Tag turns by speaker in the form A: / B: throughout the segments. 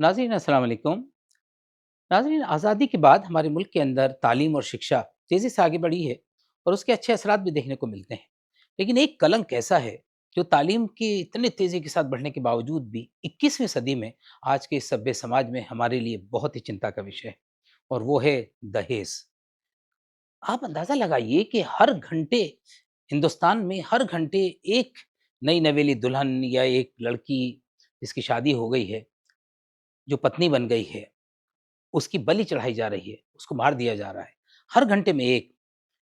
A: नाज़रीन अस्सलाम वालेकुम। नाज़रीन, आज़ादी के बाद हमारे मुल्क के अंदर तालीम और शिक्षा तेज़ी से आगे बढ़ी है और उसके अच्छे असरात भी देखने को मिलते हैं। लेकिन एक कलंक ऐसा है जो तालीम के इतने तेज़ी के साथ बढ़ने के बावजूद भी 21वीं सदी में आज के इस सभ्य समाज में हमारे लिए बहुत ही चिंता का विषय है, और वो है दहेज़। आप अंदाज़ा लगाइए कि हर घंटे हिंदुस्तान में हर घंटे एक नई नवेली दुल्हन या एक लड़की जिसकी शादी हो गई है, जो पत्नी बन गई है, उसकी बलि चढ़ाई जा रही है, उसको मार दिया जा रहा है। हर घंटे में एक।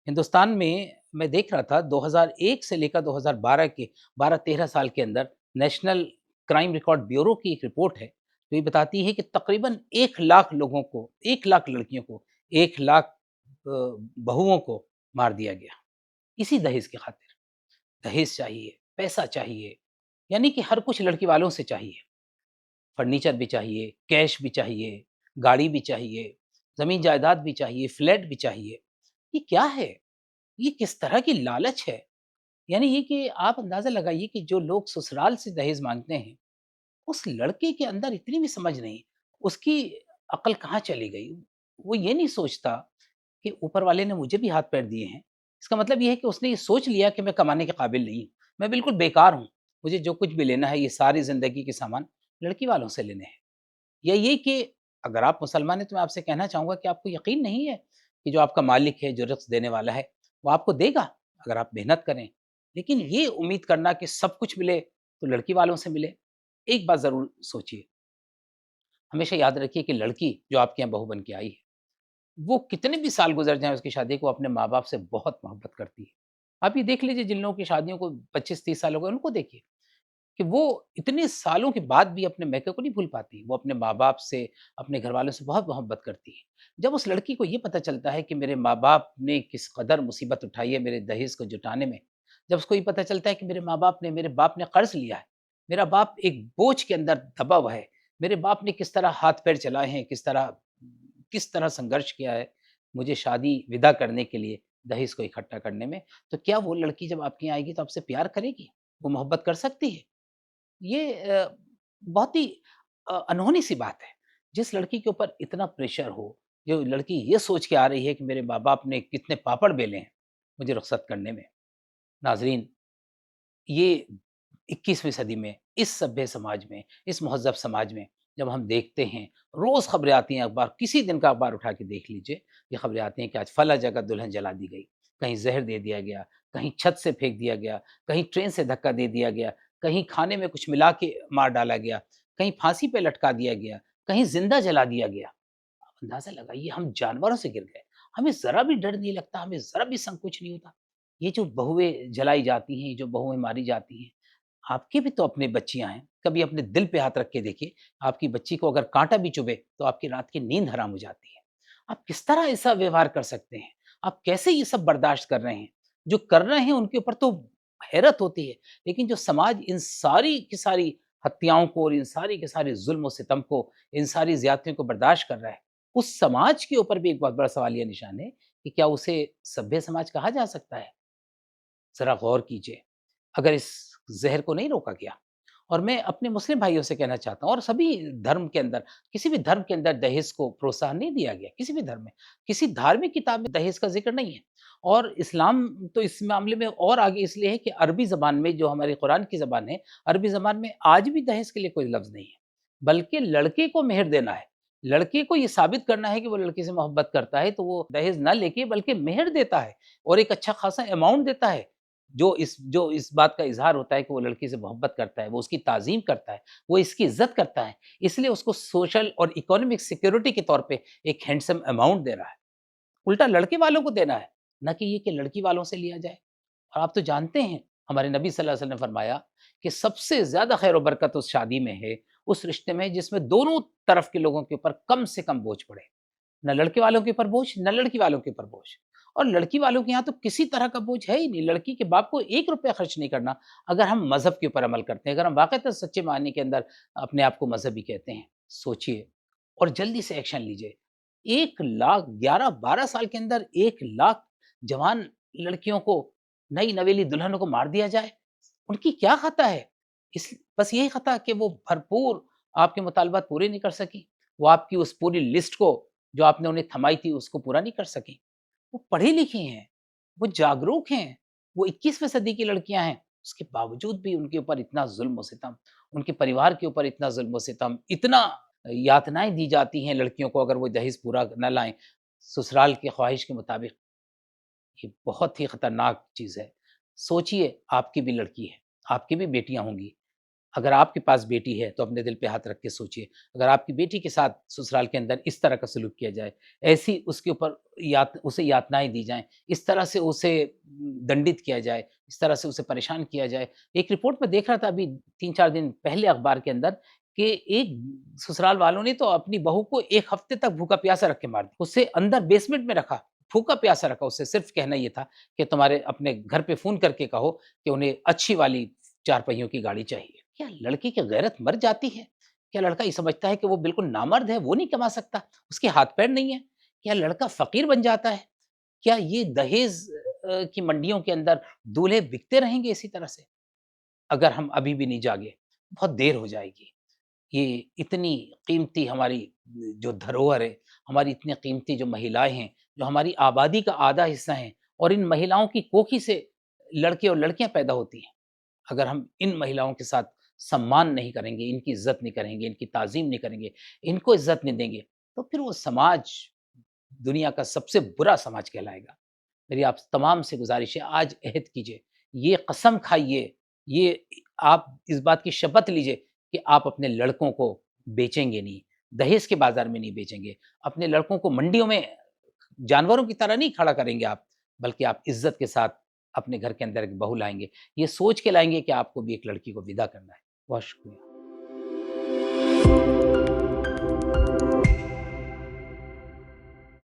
A: हिंदुस्तान में मैं देख रहा था 2001 से लेकर 2012 के 12-13 साल के अंदर नेशनल क्राइम रिकॉर्ड ब्यूरो की एक रिपोर्ट है, जो ये बताती है कि तकरीबन 1 लाख लोगों को, 1 लाख लड़कियों को, 1 लाख बहुओं को मार दिया गया, इसी दहेज की खातिर। दहेज चाहिए, पैसा चाहिए, यानी कि हर कुछ लड़की वालों से चाहिए। फर्नीचर भी चाहिए, कैश भी चाहिए, गाड़ी भी चाहिए, ज़मीन जायदाद भी चाहिए, फ्लैट भी चाहिए। ये क्या है? ये किस तरह की लालच है? यानी ये कि आप अंदाज़ा लगाइए कि जो लोग ससुराल से दहेज़ माँगते हैं, उस लड़के के अंदर इतनी भी समझ नहीं, उसकी अक्ल कहाँ चली गई? वो ये नहीं सोचता कि ऊपर वाले ने मुझे भी हाथ-पैर दिए हैं। इसका मतलब ये है कि उसने ये सोच लिया कि मैं कमाने के काबिल नहीं हूँ, मैं बिल्कुल बेकार हूँ। मुझे जो कुछ भी लेना है, ये सारी ज़िंदगी के सामान लड़की वालों से लेने हैं। या ये कि अगर आप मुसलमान हैं तो मैं आपसे कहना चाहूँगा कि आपको यकीन नहीं है कि जो आपका मालिक है, जो रिज़्क देने वाला है, वो आपको देगा अगर आप मेहनत करें। लेकिन ये उम्मीद करना कि सब कुछ मिले तो लड़की वालों से मिले, एक बात ज़रूर सोचिए, हमेशा याद रखिए कि लड़की जो आपके यहाँ बहू बन के आई है, वो कितने भी साल गुज़र जाएँ उसकी शादी को, अपने माँ-बाप से बहुत मोहब्बत करती है। आप ये देख लीजिए, जिन लोगों की शादियों को 25-30 साल हो गए, उनको देखिए। कि वो इतने सालों के बाद भी अपने मायके को नहीं भूल पाती। वो अपने माँ-बाप से, अपने घरवालों से बहुत मोहब्बत करती है। जब उस लड़की को ये पता चलता है कि मेरे माँ-बाप ने किस कदर मुसीबत उठाई है मेरे दहेज़ को जुटाने में, जब उसको ये पता चलता है कि मेरे बाप ने कर्ज़ लिया है, मेरा बाप एक बोझ के अंदर दबा हुआ है, मेरे बाप ने किस तरह हाथ-पैर चलाए हैं, किस तरह संघर्ष किया है, मुझे शादी विदा करने के लिए, दहेज़ को इकट्ठा करने में, तो क्या वो लड़की जब आपके यहाँ आएगी तो आपसे प्यार करेगी? वो मोहब्बत कर सकती है? ये बहुत ही अनहोनी सी बात है। जिस लड़की के ऊपर इतना प्रेशर हो, जो लड़की ये सोच के आ रही है कि मेरे माँ-बाप ने कितने पापड़ बेले हैं, मुझे रुख़्सत करने में। नाज़रीन, ये 21वीं सदी में, इस सभ्य समाज में, इस मुहज़्ज़ब समाज में जब हम देखते हैं, रोज़ खबरें आती हैं, अखबार किसी दिन का अखबार उठा के देख लीजिए, ये खबरें आती हैं कि आज फला जगह दुल्हन जला दी गई, कहीं ज़हर दे दिया गया, कहीं छत से फेंक दिया गया, कहीं ट्रेन से धक्का दे दिया गया, कहीं खाने में कुछ मिला के मार डाला गया, कहीं फांसी पे लटका दिया गया, कहीं ज़िंदा जला दिया गया। आप अंदाज़ा लगाइए, हम जानवरों से गिर गए। हमें ज़रा भी डर नहीं लगता, हमें ज़रा भी संकोच नहीं होता। ये जो बहुएँ जलाई जाती हैं, जो बहुएँ मारी जाती हैं, आपकी भी तो अपनी बच्चियाँ हैं। कभी अपने दिल पे हाथ रख के देखिए, आपकी बच्ची को अगर काँटा भी चुभे, तो आपकी रात की नींद हराम हो जाती है। आप किस तरह ऐसा व्यवहार कर सकते हैं? आप कैसे ये सब बर्दाश्त कर रहे हैं? जो कर रहे हैं उनके ऊपर तो हैरत होती है, लेकिन जो समाज इन सारी की सारी हत्याओं को और इन सारी के सारे ज़ुल्म और सितम को, इन सारी ज़्यादतियों को बर्दाश्त कर रहा है, उस समाज के ऊपर भी एक बहुत बड़ा सवालिया निशान है कि क्या उसे सभ्य समाज कहा जा सकता है? ज़रा गौर कीजिए, अगर इस ज़हर को नहीं रोका गया। और मैं अपने मुस्लिम भाइयों से कहना चाहता हूँ, और सभी धर्म के अंदर, किसी भी धर्म के अंदर दहेज़ को प्रोत्साहन नहीं दिया गया, किसी भी धर्म में। किसी धार्मिक किताब में दहेज़ का ज़िक्र नहीं है। और इस्लाम तो इस मामले में और आगे इसलिए है कि अरबी ज़बान में, जो हमारी कुरान की ज़बान है, अरबी ज़बान में आज भी दहेज़ के लिए कोई लफ़्ज़ नहीं है। बल्कि लड़के को मेहर देना है। लड़के को ये साबित करना है कि वो लड़की से मोहब्बत करता है, तो वो दहेज़ ना लेके बल्कि मेहर देता है और एक अच्छा खासा अमाउंट देता है। जो इस बात का इज़हार होता है कि वो लड़की से मोहब्बत करता है, वो उसकी ताज़ीम करता है, वो इसकी इज़्ज़त करता है, इसलिए उसको सोशल और इकोनॉमिक सिक्योरिटी के तौर पे एक हैंडसम अमाउंट दे रहा है। उल्टा लड़के वालों को देना है, ना कि ये कि लड़की वालों से लिया जाए। और आप तो जानते हैं, हमारे नबी सल्लल्लाहु अलैहि वसल्लम ने फरमाया कि सबसे ज़्यादा खैर और बरकत उस शादी में है, उस रिश्ते में जिसमें दोनों तरफ के लोगों के ऊपर कम से कम बोझ पड़े। ना लड़के वालों के ऊपर बोझ, ना लड़की वालों के ऊपर बोझ। और लड़की वालों के यहाँ तो किसी तरह का बोझ है ही नहीं, लड़की के बाप को 1 रुपया खर्च नहीं करना, अगर हम मज़हब के ऊपर अमल करते हैं, अगर हम वाक़ईतन सच्चे मायने के अंदर अपने आप को मज़हबी कहते हैं। सोचिए और जल्दी से एक्शन लीजिए। 1 लाख 11-12 साल के अंदर 1 लाख जवान लड़कियों को, नई नवेली दुल्हनों को मार दिया जाए। उनकी क्या ख़ता है? इस बस यही ख़ता कि वो भरपूर آپ کے مطالبات پورے نہیں کر سکی، وہ آپ کی اس پوری لسٹ کو جو آپ نے انہیں تھمائی تھی اس کو پورا نہیں کر سکی۔ وہ پڑھی لکھی ہیں، وہ جاگروک ہیں، وہ 21ویں صدی کی لڑکیاں ہیں، اس کے باوجود بھی ان کے اوپر اتنا ظلم و ستم، ان کے پریوار کے اوپر اتنا ظلم و ستم، اتنا یاتنائیں دی جاتی ہیں لڑکیوں کو اگر وہ جہیز پورا نہ لائیں سسرال کی خواہش کے مطابق۔ یہ بہت ہی خطرناک چیز ہے۔ سوچئے آپ کی بھی لڑکی ہے، آپ کی بھی بیٹیاں ہوں گی، اگر آپ کے پاس بیٹی ہے تو اپنے دل پہ ہاتھ رکھ کے سوچئے، اگر آپ کی بیٹی کے ساتھ سسرال کے اندر اس طرح کا سلوک کیا جائے، ایسی اس کے اوپر اسے یاتنائیں دی جائیں، اس طرح سے اسے دنڈت کیا جائے، اس طرح سے اسے پریشان کیا جائے۔ ایک رپورٹ میں دیکھ رہا تھا ابھی 3-4 دن پہلے اخبار کے اندر کہ ایک سسرال والوں نے تو اپنی بہو کو 1 ہفتے تک بھوکا پیاسا رکھ کے مار دیا، اسے اندر بیسمنٹ میں رکھا، بھوکا پیاسا رکھا، اسے صرف کہنا یہ تھا کہ تمہارے اپنے گھر پہ فون کر کے کہو کہ انہیں اچھی والی 4 پہیوں کی گاڑی چاہیے۔ کیا لڑکی کی غیرت مر جاتی ہے؟ کیا لڑکا یہ سمجھتا ہے کہ وہ بالکل نامرد ہے، وہ نہیں کما سکتا، اس کے ہاتھ پیر نہیں ہیں؟ کیا لڑکا فقیر بن جاتا ہے؟ کیا یہ دہیز کی منڈیوں کے اندر دولہے بکتے رہیں گے اسی طرح سے؟ اگر ہم ابھی بھی نہیں جاگے، بہت دیر ہو جائے گی۔ یہ اتنی قیمتی ہماری جو دھروہر ہے، ہماری اتنی قیمتی جو مہیلائیں ہیں، جو ہماری آبادی کا آدھا حصہ ہیں، اور ان مہیلاؤں کی کوکھی سے لڑکے اور لڑکیاں پیدا ہوتی ہیں۔ اگر ہم ان مہیلاؤں کے ساتھ سمان نہیں کریں گے، ان کی عزت نہیں کریں گے، ان کی تعظیم نہیں کریں گے، ان کو عزت نہیں دیں گے، تو پھر وہ سماج دنیا کا سب سے برا سماج کہلائے گا۔ میری آپ تمام سے گزارش ہے، آج عہد کیجئے، یہ قسم کھائیے، یہ آپ اس بات کی شپت لیجئے کہ آپ اپنے لڑکوں کو بیچیں گے نہیں، دہیز کے بازار میں نہیں بیچیں گے، اپنے لڑکوں کو منڈیوں میں جانوروں کی طرح نہیں کھڑا کریں گے آپ، بلکہ آپ عزت کے ساتھ اپنے گھر کے اندر ایک بہو لائیں گے، یہ سوچ کے لائیں گے کہ آپ کو بھی ایک لڑکی کو ودا کرنا ہے۔ بہت شکریہ۔